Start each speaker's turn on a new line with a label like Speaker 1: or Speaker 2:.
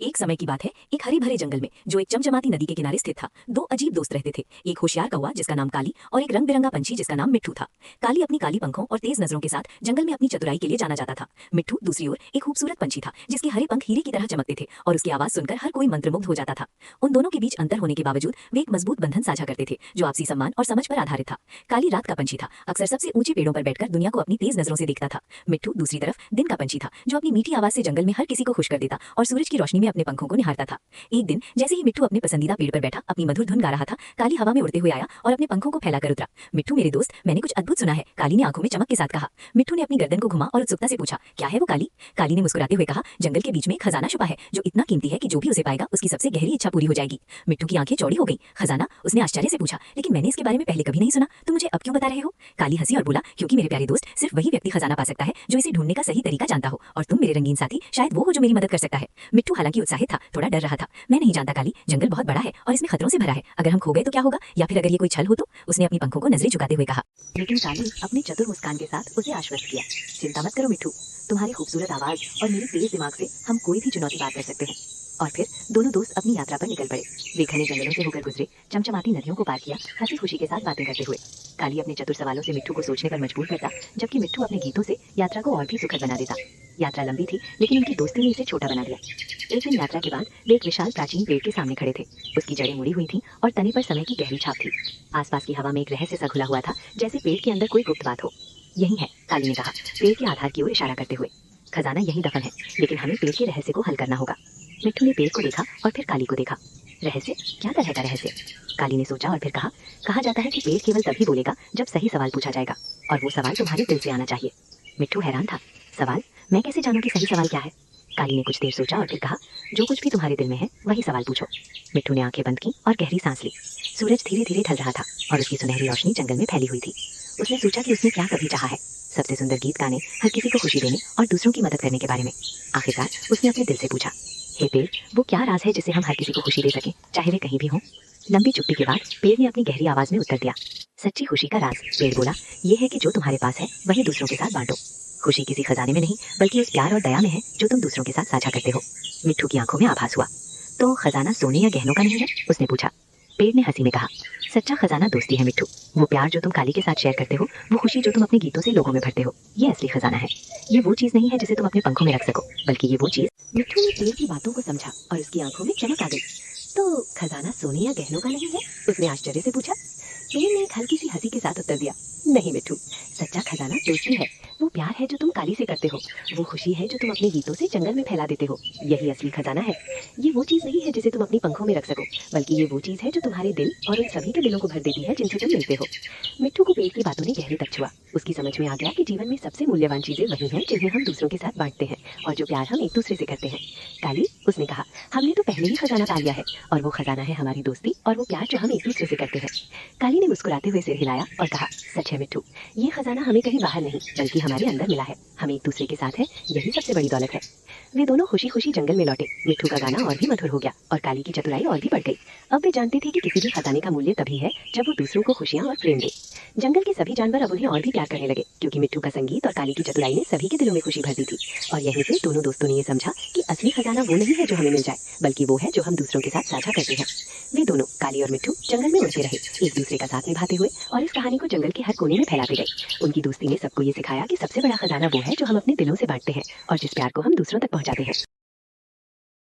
Speaker 1: एक समय की बात है, एक हरे भरे जंगल में जो एक चमचमाती नदी के किनारे स्थित था, दो अजीब दोस्त रहते थे। एक होशियार कौवा जिसका नाम काली और एक रंग बिरंगा पंछी जिसका नाम मिट्ठू था। काली अपनी काली पंखों और तेज नजरों के साथ जंगल में अपनी चतुराई के लिए जाना जाता था। मिट्ठू दूसरी ओर एक खूबसूरत पंछी था जिसके हरे पंख हीरे की तरह चमकते थे और उसकी आवाज सुनकर हर कोई मंत्रमुग्ध हो जाता था। उन दोनों के बीच अंतर होने के बावजूद वे एक मजबूत बंधन साझा करते थे जो आपसी सम्मान और समझ पर आधारित था। काली रात का पंछी था, अक्सर सबसे ऊंचे पेड़ों पर बैठकर दुनिया को अपनी तेज नजरों से देखता था। मिट्ठू दूसरी तरफ दिन का पंछी था जो अपनी मीठी आवाज से जंगल में हर किसी को खुश कर देता और सूरज की रोशनी में अपने पंखों को निहारता था। एक दिन जैसे ही मिट्ठू अपने पसंदीदा पेड़ पर बैठा अपनी मधुर धुन गा रहा था, काली हवा में उड़ते हुए आया और अपने पंखों को फैलाकर उतरा। मिट्ठू मेरे दोस्त, मैंने कुछ अद्भुत सुना है, काली ने आंखों में चमक के साथ कहा। मिट्ठू ने अपनी गर्दन को घुमा और उत्सुकता से पूछा, क्या है वो काली? काली ने मुस्कुराते हुए कहा, जंगल के बीच में एक खजाना छुपा है जो इतना कीमती है कि जो भी उसे पाएगा उसकी सबसे गहरी इच्छा पूरी हो जाएगी। मिट्ठू की आंखें चौड़ी हो गई। खजाना? उसने आश्चर्य से पूछा, लेकिन मैंने इसके बारे में पहले कभी नहीं सुना, तुम मुझे अब क्यों बता रहे हो? काली हंसी और बोला, क्योंकि मेरे प्यारे दोस्त, सिर्फ वही व्यक्ति खजाना पा सकता है जो इसे ढूंढने का सही तरीका जानता हो, और तुम मेरे रंगीन साथी शायद वो हो जो मेरी मदद कर सकता है। मिट्ठू हालांकि उत्साहित था, थोड़ा डर रहा था। मैं नहीं जानता काली, जंगल बहुत बड़ा है और इसमें खतरों से भरा है। अगर हम खो गए तो क्या होगा, या फिर अगर ये कोई छल हो तो? उसने अपनी पंखों को नजरें झुकाते हुए कहा। लेकिन काली अपनी चतुर मुस्कान के साथ उसे आश्वस्त किया, चिंता मत करो मिट्ठू, तुम्हारी खूबसूरत आवाज और मेरे तेज दिमाग से हम कोई भी चुनौती पार कर सकते हैं। और फिर दोनों दोस्त अपनी यात्रा पर निकल पड़े। वे घने जंगलों से होकर गुजरे, चमचमाती नदियों को पार किया, हंसी खुशी के साथ बातें करते हुए। काली अपने चतुर सवालों से मिट्ठू को सोचने पर मजबूर करता, जबकि मिट्ठू अपने गीतों से यात्रा को और भी सुखद बना देता। यात्रा लंबी थी, लेकिन उनकी दोस्ती ने इसे छोटा बना दिया। एक दिन यात्रा के बाद वे एक विशाल प्राचीन पेड़ के सामने खड़े थे। उसकी जड़ें मुड़ी हुई थीं और तने पर समय की गहरी छाप थी। आसपास की हवा में एक रहस्य सा घुला हुआ था, जैसे पेड़ के अंदर कोई गुप्त बात हो। यही है, काली ने कहा, पेड़ के आधार की ओर इशारा करते हुए। खजाना यही दफन है, लेकिन हमें पेड़ के रहस्य को हल करना होगा। मिट्ठू ने पेड़ को देखा और फिर काली को देखा। रहस्य? क्या तरह का रहस्य? काली ने सोचा और फिर कहा, कहा जाता है कि पेड़ केवल तभी बोलेगा जब सही सवाल पूछा जाएगा, और वो सवाल तुम्हारे दिल से आना चाहिए। मिट्ठू हैरान था। सवाल? मैं कैसे जानूं कि सही सवाल क्या है? काली ने कुछ देर सोचा और फिर कहा, जो कुछ भी तुम्हारे दिल में है वही सवाल पूछो। मिट्ठू ने आंखें बंद की और गहरी सांस ली। सूरज धीरे धीरे ढल रहा था और उसकी सुनहरी रोशनी जंगल में फैली हुई थी। उसने सोचा कि उसने क्या कभी चाहा है, सबसे सुंदर गीत गाने, हर किसी को खुशी देने और दूसरों की मदद करने के बारे में। आखिरकार उसने अपने दिल से पूछा, हे पेड़, वो क्या राज है जिसे हम हर किसी को खुशी दे सकें, चाहे वे कहीं भी हों? लंबी चुप्पी के बाद पेड़ ने अपनी गहरी आवाज में उत्तर दिया, सच्ची खुशी का राज, पेड़ बोला, ये है कि जो तुम्हारे पास है वही दूसरों के साथ बांटो। खुशी किसी खजाने में नहीं, बल्कि उस प्यार और दया में है जो तुम दूसरों के साथ साझा करते हो। मिट्ठू की आंखों में आभास हुआ। तो खजाना सोने या गहनों का नहीं है? उसने पूछा। पेड़ ने हंसी में कहा, सच्चा खजाना दोस्ती है मिट्ठू। वो प्यार जो तुम काली के साथ शेयर करते हो, वो खुशी जो तुम अपने गीतों से लोगों में भरते हो, ये असली खजाना है। ये वो चीज नहीं है जिसे तुम अपने पंखों में रख सको, बल्कि ये वो चीज। मिट्ठू ने पेड़ की बातों को समझा और उसकी आंखों में चमक आ गई। तो खजाना सोने या गहनों का नहीं है? उसने आश्चर्य से पूछा। पेड़ ने एक हल्की सी हंसी के साथ उत्तर दिया, नहीं मिट्ठू, सच्चा खजाना दोस्ती है। वो प्यार है जो तुम काली से करते हो, वो खुशी है जो तुम अपने गीतों से जंगल में फैला देते हो, यही असली खजाना है। ये वो चीज नहीं है जिसे तुम अपनी पंखों में रख सको, बल्कि ये वो चीज है जो तुम्हारे दिल और उन सभी के दिलों को भर देती है जिनसे तुम मिलते हो। मिट्ठू को पेड़ की बातों ने गहरे तक छुआ। उसकी समझ में आ गया कि जीवन में सबसे मूल्यवान चीजें वही हैं जिन्हें हम दूसरों के साथ बांटते हैं और जो प्यार हम एक दूसरे से करते हैं। काली, उसने कहा, हमने तो पहले ही खजाना पा लिया है, और वो खजाना है हमारी दोस्ती और वो प्यार जो हम एक दूसरे से करते हैं। काली ने मुस्कुराते हुए सिर हिलाया और कहा, सच है मिट्ठू, ये खजाना हमें कहीं बाहर नहीं बल्कि हमारे अंदर मिला है। हम एक दूसरे के साथ हैं, यही सबसे बड़ी दौलत है। वे दोनों खुशी खुशी जंगल में लौटे। मिट्ठू का गाना और भी मधुर हो गया और काली की चतुराई और भी बढ़ गई। अब वे जानते थे कि किसी भी खजाने का मूल्य तभी है जब वो दूसरों को खुशियां और प्रेम दे। जंगल के सभी जानवर अब उन्हें और भी प्यार करने लगे, क्योंकि मिट्ठू का संगीत और काली की चतुराई ने सभी के दिलों में खुशी भर दी थी। और यहीं से दोनों दोस्तों ने ये समझा कि असली खजाना वो नहीं है जो हमें मिल जाए, बल्कि वो है जो हम दूसरों के साथ साझा करते हैं। वे दोनों, काली और मिट्ठू, जंगल में उड़ते रहे, एक दूसरे का साथ निभाते हुए, और इस कहानी को जंगल के हर कोने में फैलाते गए। उनकी दोस्ती ने सबको ये सिखाया कि सबसे बड़ा खजाना वो है जो हम अपने दिलों से बांटते हैं और जिस प्यार को हम दूसरों तक पहुंचाते हैं।